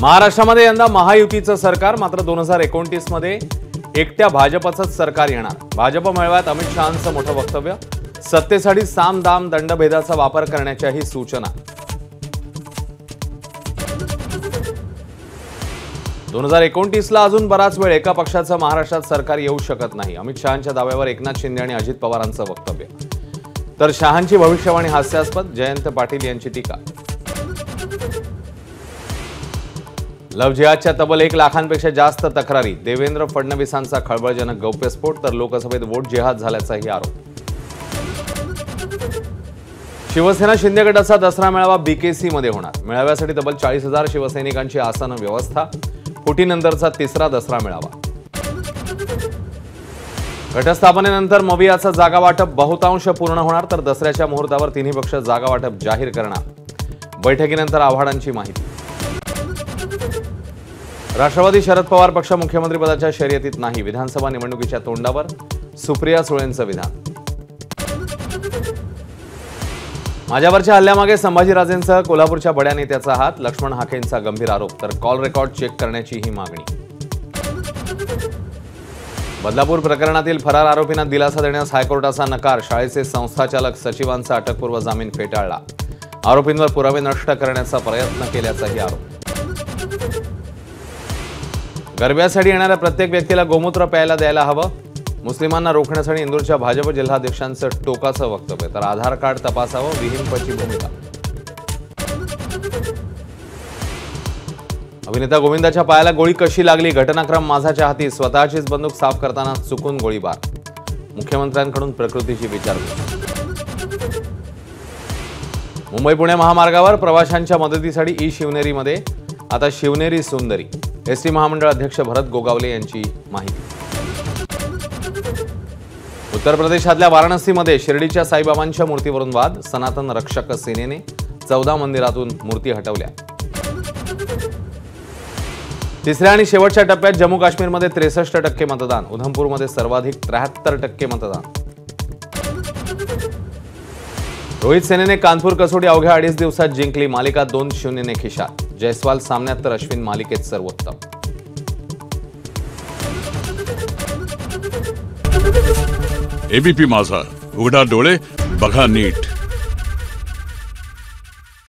महाराष्ट्रामध्ये यंदा महायुतीचं सरकार, मात्र 2029 मध्ये एकट्या भाजपचंच सरकार येणार। भाजप मेळाव्यात अमित शहांचं मोठं वक्तव्य, सत्तेसाठी साम दाम दंडभेदाचा वापर करण्याच्याही सूचना। 2029ला अजून बराच वेळ एका पक्षाचं महाराष्ट्रात सरकार येऊ शकत नाही। अमित शहांच्या दाव्यावर एकनाथ शिंदे आणि अजित पवारांचं वक्तव्य, तर शहांची भविष्यवाणी हास्यास्पद, जयंत पाटील यांची टीका। लव्ह जिहादच्या तब्बल 1 लाखांपेक्षा जास्त तक्रारी, देवेंद्र फडणवीसांचा खळबळजनक गौप्यस्फोट, तर लोकसभेत वोट जिहाद झाल्याचाही आरोप। शिवसेना शिंदे गटाचा दसरा मेळावा बीकेसी मध्ये होणार। मेळाव्यासाठी तब्बल 40,000 शिवसैनिकांची आसन व्यवस्था, फुटीनंतरचा तिसरा दसरा मेळावा। घटस्थापनेनंतर मवियाचा जागा वाटप बहुतांश पूर्ण होणार, तर दसऱ्याच्या मुहूर्तावर तिन्ही पक्ष जागा वाटप जाहीर करणार। बैठकीनंतर आव्हाडांची माहिती। राष्ट्रवादी शरद पवार पक्ष मुख्यमंत्रीपदाच्या शर्यतीत नाही, विधानसभा निवडणुकीच्या तोंडावर सुप्रिया सुळेंचं विधान। माझ्यावरच्या हल्ल्यामागे संभाजीराजेंसह कोल्हापूरच्या बड्या नेत्याचा हात, लक्ष्मण हाकेंचा गंभीर आरोप, तर कॉल रेकॉर्ड चेक करण्याची ही मागणी। बदलापूर प्रकरणातील फरार आरोपींना दिलासा देण्यास हायकोर्टाचा नकार, शाळेचे संस्थाचालक सचिवांचा अटकपूर्व जामीन फेटाळला, आरोपींवर पुरावे नष्ट करण्याचा प्रयत्न केल्याचाही आरोप। गरब्यासाठी येणाऱ्या प्रत्येक व्यक्तीला गोमूत्र प्यायला द्यायला हवं, मुस्लिमांना रोखण्यासाठी इंदूरच्या भाजप जिल्हाध्यक्षांचं टोकाचं वक्तव्य, तर आधार कार्ड तपासावं, विहीनपची भूमिका। अभिनेता गोविंदाच्या पायाला गोळी कशी लागली, घटनाक्रम माझाच्या हाती, स्वतःचीच बंदूक साफ करताना चुकून गोळीबार, मुख्यमंत्र्यांकडून प्रकृतीची विचारपूस। मुंबई पुणे महामार्गावर प्रवाशांच्या मदतीसाठी ई शिवनेरीमध्ये आता शिवनेरी सुंदरी, एसटी महामंडळ अध्यक्ष भरत गोगावले यांची माहिती। उत्तर प्रदेशातल्या वाराणसीमध्ये शिर्डीच्या साईबाबांच्या मूर्तीवरून वाद, सनातन रक्षक सेनेने 14 मंदिरातून मूर्ती हटवल्या। तिसऱ्या आणि शेवटच्या टप्प्यात जम्मू काश्मीरमध्ये 63% मतदान, उधमपूरमध्ये सर्वाधिक 73% मतदान। रोहित सेनेने कानपूर कसोटी अवघ्या 2.5 दिवसात जिंकली, मालिका 2-0 ने खिशात, जयस्वाल सामन्यात तर अश्विन मालिकेत सर्वोत्तम। एबीपी माझा, उघडा डोळे बघा नीट।